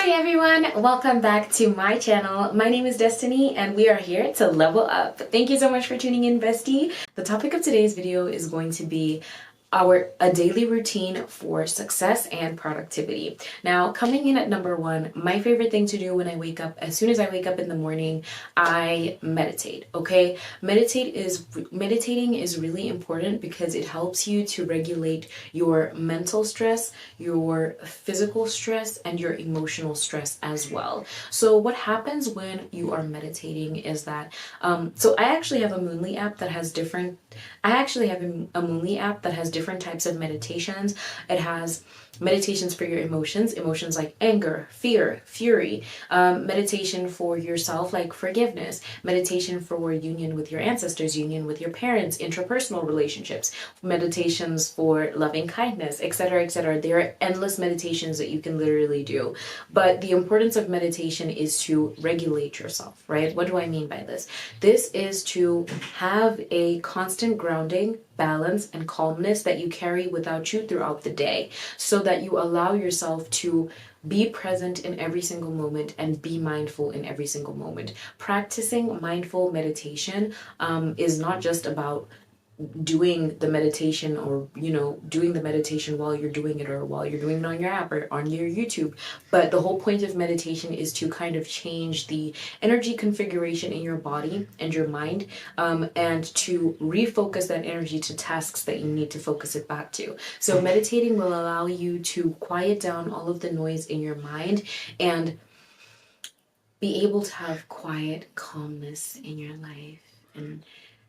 Hi everyone, welcome back to my channel. My name is Destiny and we are here to level up. Thank you so much for tuning in, bestie. The topic of today's video is going to be a daily routine for success and productivity. Now, coming in at number one, my favorite thing to do when I wake up, as soon as I wake up in the morning, I meditate, okay? Meditating is really important because it helps you to regulate your mental stress, your physical stress, and your emotional stress as well. So what happens when you are meditating is that, so I actually have a Moonly app that has different types of meditations. It has meditations for your emotions like anger, fear, fury, meditation for yourself like forgiveness, meditation for union with your ancestors, union with your parents, interpersonal relationships, meditations for loving kindness, etc., etc. There are endless meditations that you can literally do. But the importance of meditation is to regulate yourself, right? What do I mean by this? This is to have a constant grounding, balance, and calmness that you carry without you throughout the day, so that you allow yourself to be present in every single moment and be mindful in every single moment. Practicing mindful meditation is not just about doing the meditation or doing the meditation while you're doing it or while you're doing it on your app or on your YouTube, but the whole point of meditation is to kind of change the energy configuration in your body and your mind, and to refocus that energy to tasks that you need to focus it back to. So meditating will allow you to quiet down all of the noise in your mind and be able to have quiet calmness in your life and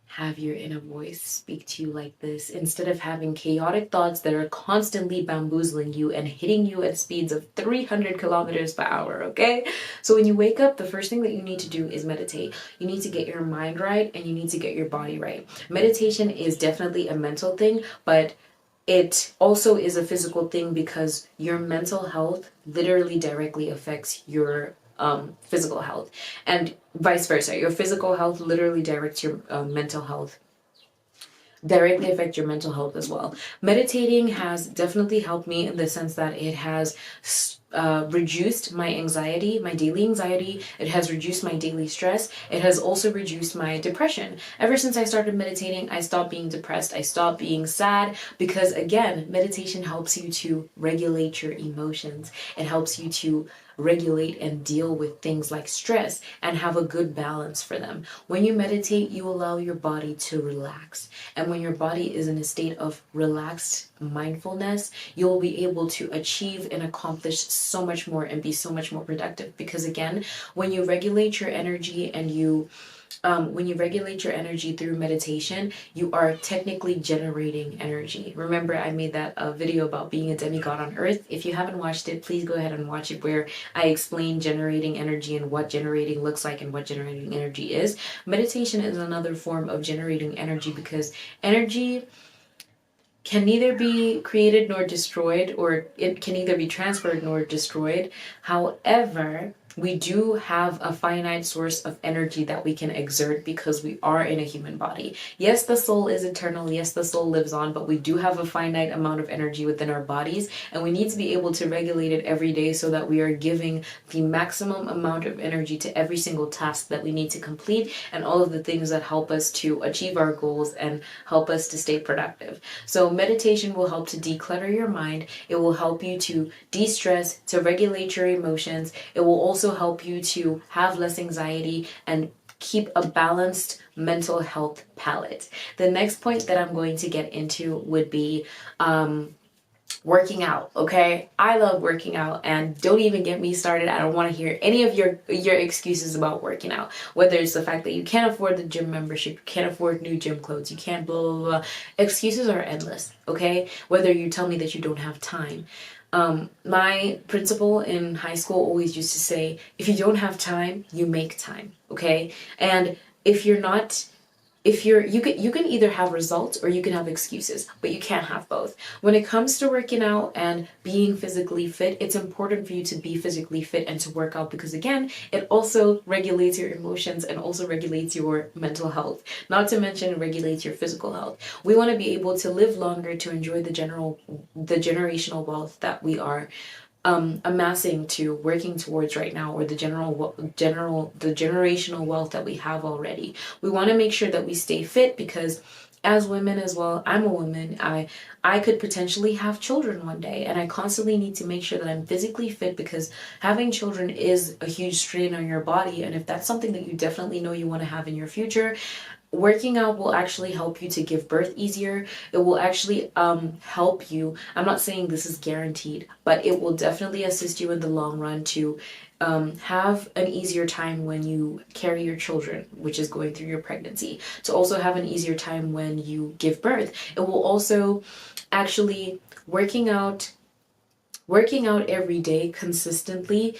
have your inner voice speak to you like this, instead of having chaotic thoughts that are constantly bamboozling you and hitting you at speeds of 300 kilometers per hour, okay? So when you wake up, the first thing that you need to do is meditate. You need to get your mind right and you need to get your body right. Meditation is definitely a mental thing, but it also is a physical thing because your mental health literally directly affects your physical health, and vice versa. Your physical health literally directs your mental health, directly affect your mental health as well. Meditating has definitely helped me in the sense that it has reduced my anxiety, my daily anxiety. It has reduced my daily stress. It has also reduced my depression. Ever since I started meditating, I stopped being depressed. I stopped being sad because, again, meditation helps you to regulate your emotions. It helps you to regulate and deal with things like stress and have a good balance for them. When you meditate, you allow your body to relax. And when your body is in a state of relaxed mindfulness, you'll be able to achieve and accomplish so much more and be so much more productive. Because again, when you regulate your energy and when you regulate your energy through meditation, you are technically generating energy. Remember, I made that video about being a demigod on earth. If you haven't watched it, please go ahead and watch it, where I explain generating energy and what generating looks like and what generating energy is. Meditation is another form of generating energy because energy can neither be created nor destroyed, or it can either be transferred nor destroyed. However, we do have a finite source of energy that we can exert because we are in a human body. Yes, the soul is eternal. Yes, the soul lives on, but we do have a finite amount of energy within our bodies, and we need to be able to regulate it every day so that we are giving the maximum amount of energy to every single task that we need to complete and all of the things that help us to achieve our goals and help us to stay productive. So meditation will help to declutter your mind. It will help you to de-stress, to regulate your emotions. It will also help you to have less anxiety and keep a balanced mental health palette. The next point that I'm going to get into would be working out. Okay, I love working out, and don't even get me started. I don't want to hear any of your excuses about working out, whether it's the fact that you can't afford the gym membership, you can't afford new gym clothes, you can't blah blah blah. Excuses are endless. Okay, whether you tell me that you don't have time. My principal in high school always used to say, if you don't have time, you make time. Okay, and if you're not, you can either have results or you can have excuses, but you can't have both. When it comes to working out and being physically fit, it's important for you to be physically fit and to work out because, again, it also regulates your emotions and also regulates your mental health, not to mention regulates your physical health. We want to be able to live longer to enjoy the generational wealth that we are amassing to working towards right now, or the generational wealth that we have already. We want to make sure that we stay fit, because as women as well, I'm a woman, I could potentially have children one day, and I constantly need to make sure that I'm physically fit, because having children is a huge strain on your body. And if that's something that you definitely know you want to have in your future, working out will actually help you to give birth easier. It will actually help you. I'm not saying this is guaranteed, but it will definitely assist you in the long run to have an easier time when you carry your children, which is going through your pregnancy, to also have an easier time when you give birth. It will also actually working out every day consistently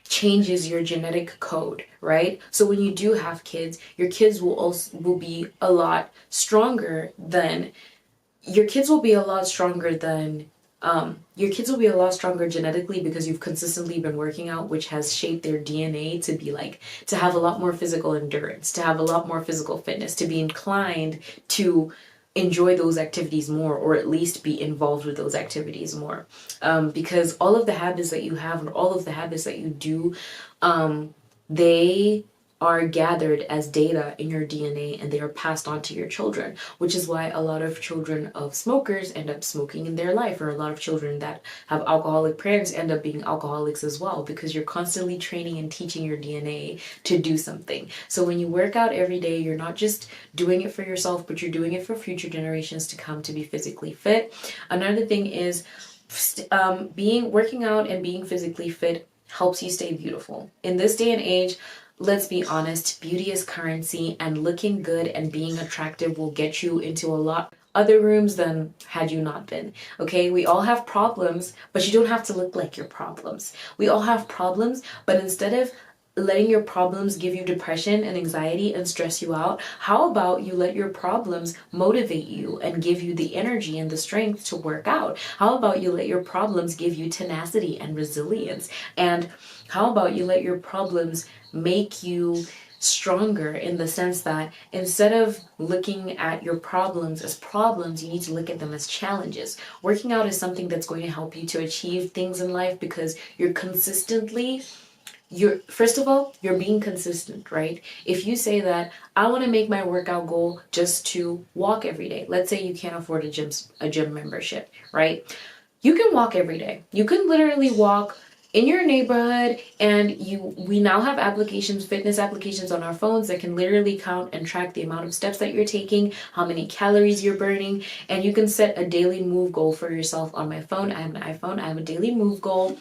changes your genetic code, right? So when you do have kids, your kids will be a lot stronger than your kids will be a lot stronger than your kids will be a lot stronger genetically, because you've consistently been working out, which has shaped their DNA to be like, to have a lot more physical endurance, to have a lot more physical fitness, to be inclined to enjoy those activities more, or at least be involved with those activities more. Because all of the habits that you have, and all of the habits that you do, they are gathered as data in your DNA, and they are passed on to your children, which is why a lot of children of smokers end up smoking in their life, or a lot of children that have alcoholic parents end up being alcoholics as well, because you're constantly training and teaching your DNA to do something. So when you work out every day, you're not just doing it for yourself, but you're doing it for future generations to come to be physically fit. Another thing is working out and being physically fit helps you stay beautiful. In this day and age, let's be honest, beauty is currency, and looking good and being attractive will get you into a lot other rooms than had you not been. Okay, we all have problems, but you don't have to look like your problems. We all have problems, but instead of letting your problems give you depression and anxiety and stress you out, how about you let your problems motivate you and give you the energy and the strength to work out? How about you let your problems give you tenacity and resilience? And how about you let your problems make you stronger, in the sense that instead of looking at your problems as problems, you need to look at them as challenges. Working out is something that's going to help you to achieve things in life, because first of all, you're being consistent, right? If you say that I want to make my workout goal just to walk every day, let's say you can't afford a gym membership, right? You can walk every day. You can literally walk in your neighborhood, and we now have fitness applications on our phones that can literally count and track the amount of steps that you're taking, how many calories you're burning, and you can set a daily move goal for yourself. On my phone, I have an iPhone, I have a daily move goal.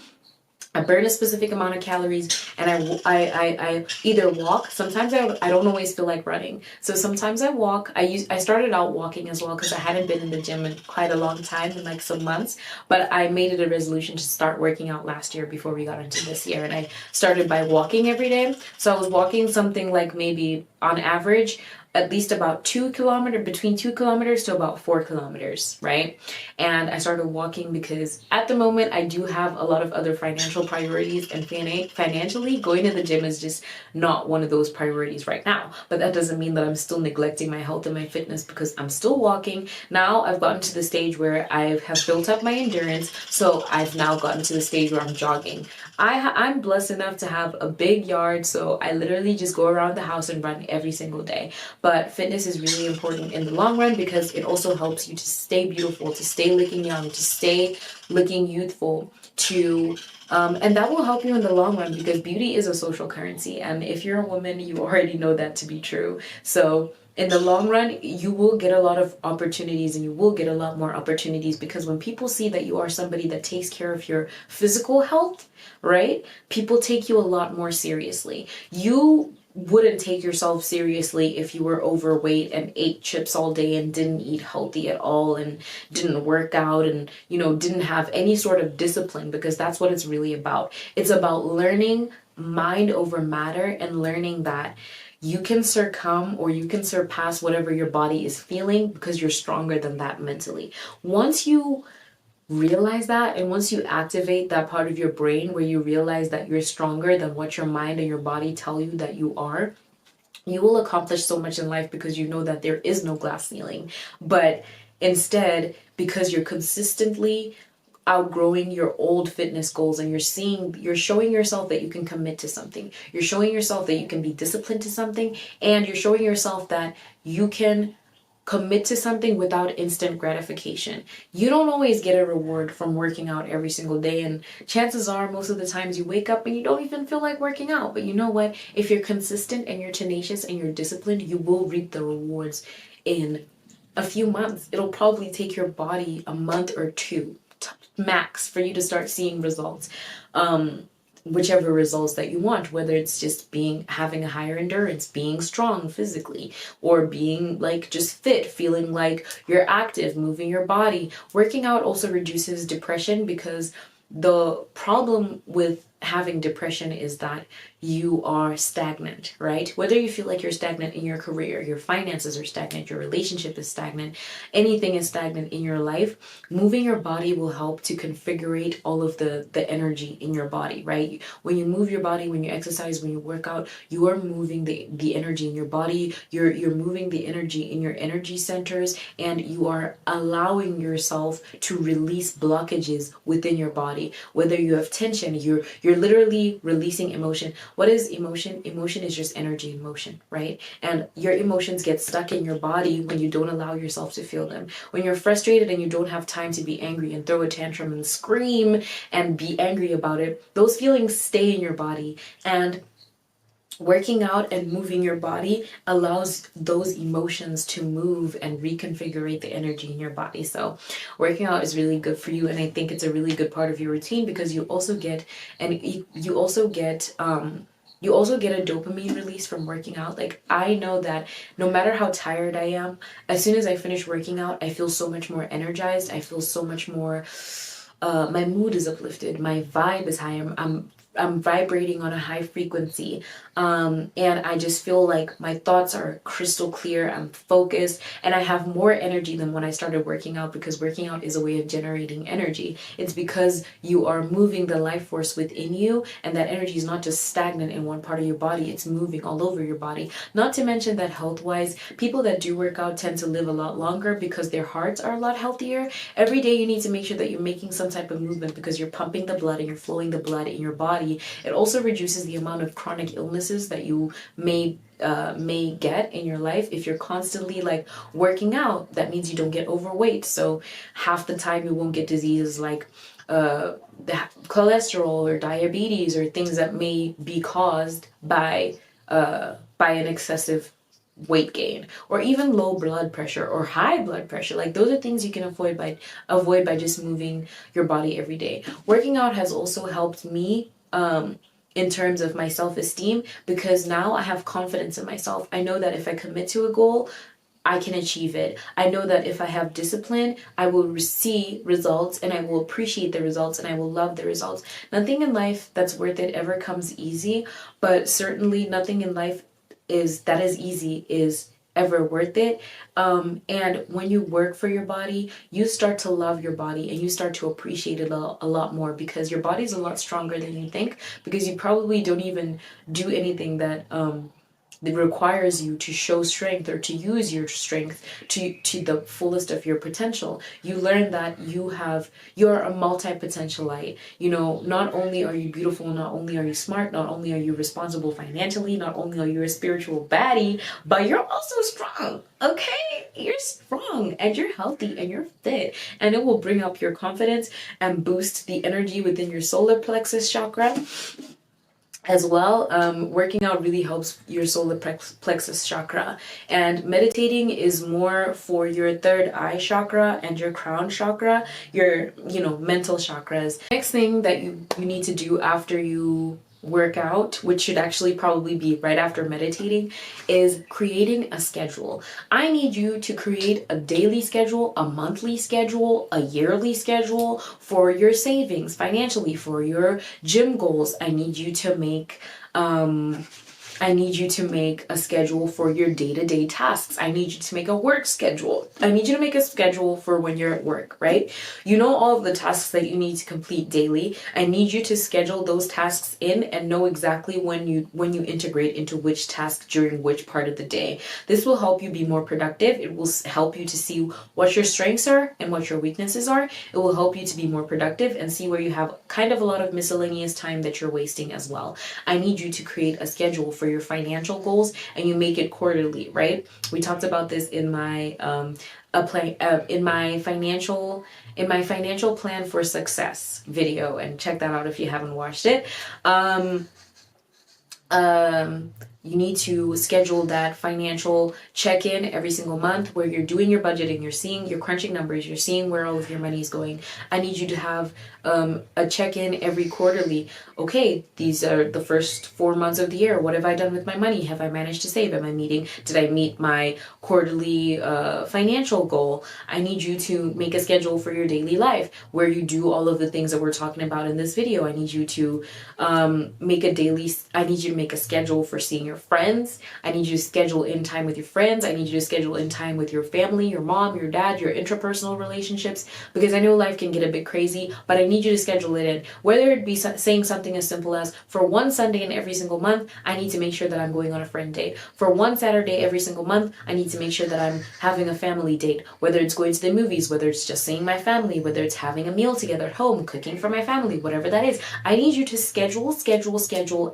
I burn a specific amount of calories, and I either walk. Sometimes I don't always feel like running, so sometimes I walk. I started out walking as well, because I hadn't been in the gym in quite a long time, in like some months, but I made it a resolution to start working out last year before we got into this year, and I started by walking every day. So I was walking something like, maybe on average, at least about between 2 kilometers to about 4 kilometers, right? And I started walking because at the moment I do have a lot of other financial priorities, and financially going to the gym is just not one of those priorities right now. But that doesn't mean that I'm still neglecting my health and my fitness, because I'm still walking. Now I've gotten to the stage where I have built up my endurance, so I've now gotten to the stage where I'm jogging. I'm blessed enough to have a big yard, so I literally just go around the house and run every single day. But fitness is really important in the long run, because it also helps you to stay beautiful, to stay looking young, to stay looking youthful, and that will help you in the long run, because beauty is a social currency. And if you're a woman, you already know that to be true. So in the long run, you will get a lot of opportunities, and you will get a lot more opportunities, because when people see that you are somebody that takes care of your physical health, right? People take you a lot more seriously. You wouldn't take yourself seriously if you were overweight and ate chips all day and didn't eat healthy at all, and didn't work out, and didn't have any sort of discipline, because that's what it's really about. It's about learning mind over matter, and learning that you can succumb, or you can surpass whatever your body is feeling, because you're stronger than that mentally. Once you realize that, and once you activate that part of your brain where you realize that you're stronger than what your mind and your body tell you that you are, you will accomplish so much in life, because you know that there is no glass ceiling. But instead, because you're consistently outgrowing your old fitness goals, and you're showing yourself that you can commit to something. You're showing yourself that you can be disciplined to something, and you're showing yourself that you can commit to something without instant gratification. You don't always get a reward from working out every single day, and chances are most of the times you wake up and you don't even feel like working out. But you know what? If you're consistent and you're tenacious and you're disciplined, you will reap the rewards in a few months. It'll probably take your body a month or two max for you to start seeing results. Whichever results that you want, whether it's just having a higher endurance, being strong physically, or being like just fit, feeling like you're active, moving your body. Working out also reduces depression, because the problem with having depression is that you are stagnant, right? Whether you feel like you're stagnant in your career, your finances are stagnant, your relationship is stagnant, anything is stagnant in your life, moving your body will help to configure all of the energy in your body, right? When you move your body, when you exercise, when you work out, you are moving the energy in your body, you're moving the energy in your energy centers, and you are allowing yourself to release blockages within your body. Whether you have tension, you're literally releasing emotion. What is emotion? Emotion is just energy in motion, right? And your emotions get stuck in your body when you don't allow yourself to feel them. When you're frustrated and you don't have time to be angry and throw a tantrum and scream and be angry about it, those feelings stay in your body. And working out and moving your body allows those emotions to move and reconfigure the energy in your body. So working out is really good for you, and I think it's a really good part of your routine, because you also get a dopamine release from working out. Like, I know that no matter how tired I am, as soon as I finish working out, I feel so much more energized. I feel so much more my mood is uplifted, my vibe is high. I'm vibrating on a high frequency, and I just feel like my thoughts are crystal clear. I'm focused, and I have more energy than when I started working out, because working out is a way of generating energy. It's because you are moving the life force within you, and that energy is not just stagnant in one part of your body, it's moving all over your body. Not to mention that health-wise, people that do work out tend to live a lot longer because their hearts are a lot healthier. Every day you need to make sure that you're making some type of movement, because you're pumping the blood and you're flowing the blood in your body. It also reduces the amount of chronic illnesses that you may get in your life. If you're constantly like working out, that means you don't get overweight. So half the time you won't get diseases like the cholesterol or diabetes, or things that may be caused by an excessive weight gain, or even low blood pressure or high blood pressure. Like, those are things you can avoid by just moving your body every day. Working out has also helped me in terms of my self-esteem, because now I have confidence in myself. I know that if I commit to a goal, I can achieve it. I know that if I have discipline, I will see results, and I will appreciate the results, and I will love the results. Nothing in life that's worth it ever comes easy, but certainly nothing in life is easy is ever worth it. And when you work for your body, you start to love your body, and you start to appreciate it a lot more, because your body's a lot stronger than you think, because you probably don't even do anything that requires you to show strength or to use your strength to the fullest of your potential. You learn that you're a multi-potentialite. You know, not only are you beautiful, not only are you smart, not only are you responsible financially, not only are you a spiritual baddie, but you're also strong. Okay? You're strong, and you're healthy, and you're fit, and it will bring up your confidence and boost the energy within your solar plexus chakra as well. Working out really helps your solar plexus chakra, and meditating is more for your third eye chakra and your crown chakra, your mental chakras. Next thing that you need to do after you work out, which should actually probably be right after meditating, is creating a schedule. I need you to create a daily schedule, a monthly schedule, a yearly schedule for your savings financially, for your gym goals. I need you to make I need you to make a schedule for your day-to-day tasks. I need you to make a work schedule. I need you to make a schedule for when you're at work, right? You know all of the tasks that you need to complete daily. I need you to schedule those tasks in and know exactly when you integrate into which task during which part of the day. This will help you be more productive. It will help you to see what your strengths are and what your weaknesses are. It will help you to be more productive and see where you have kind of a lot of miscellaneous time that you're wasting as well. I need you to create a schedule for your financial goals, and you make it quarterly, right? We talked about this in my in my financial plan for success video, and check that out if you haven't watched it. You need to schedule that financial check-in every single month where you're doing your budgeting, you're seeing your crunching numbers, you're seeing where all of your money is going. I need you to have a check-in every quarterly. Okay, these are the first 4 months of the year. What have I done with my money? Have I managed to save? Did I meet my quarterly financial goal? I need you to make a schedule for your daily life where you do all of the things that we're talking about in this video. I need you to make a schedule for seeing your friends. I need you to schedule in time with your friends. I need you to schedule in time with your family, your mom, your dad, your interpersonal relationships, because I know life can get a bit crazy, but I need you to schedule it in. Whether it be saying something as simple as, for one Sunday in every single month, I need to make sure that I'm going on a friend date. For one Saturday every single month, I need to make sure that I'm having a family date. Whether it's going to the movies, whether it's just seeing my family, whether it's having a meal together at home, cooking for my family, whatever that is. I need you to schedule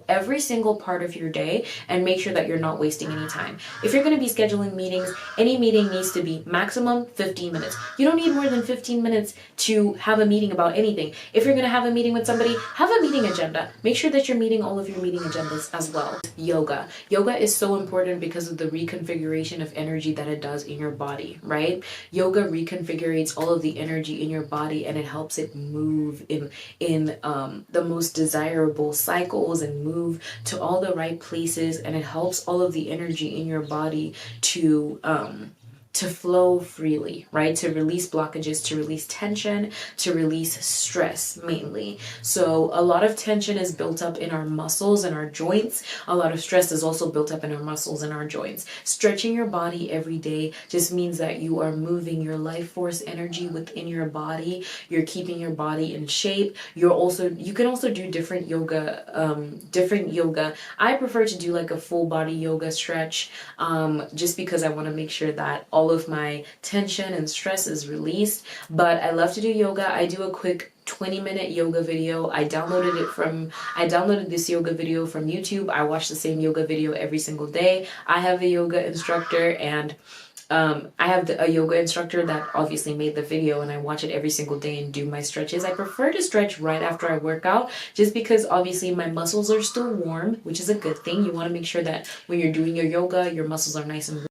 every single part of your day and make sure that you're not wasting any time. If you're going to be scheduling meetings, any meeting needs to be maximum 15 minutes. You don't need more than 15 minutes to have a meeting about anything. If you're going to have a meeting with somebody, have a meeting agenda. Make sure that you're meeting all of your meeting agendas as well. Yoga. Yoga is so important because of the reconfiguration of energy that it does in your body, right? Yoga reconfigurates all of the energy in your body, and it helps it move in the most desirable cycles and move to all the right places, and it helps all of the energy in your body to flow freely, right? To release blockages, to release tension, to release stress mainly. So a lot of tension is built up in our muscles and our joints. A lot of stress is also built up in our muscles and our joints. Stretching your body every day just means that you are moving your life force energy within your body. You're keeping your body in shape. You can also do different yoga. I prefer to do like a full body yoga stretch, just because I want to make sure that all of my tension and stress is released. But I love to do yoga. I do a quick 20-minute yoga video. I downloaded this yoga video from YouTube. I watch the same yoga video every single day. I have a yoga instructor, and I have a yoga instructor that obviously made the video, and I watch it every single day and do my stretches. I prefer to stretch right after I work out, just because obviously my muscles are still warm, which is a good thing. You want to make sure that when you're doing your yoga, your muscles are nice and warm.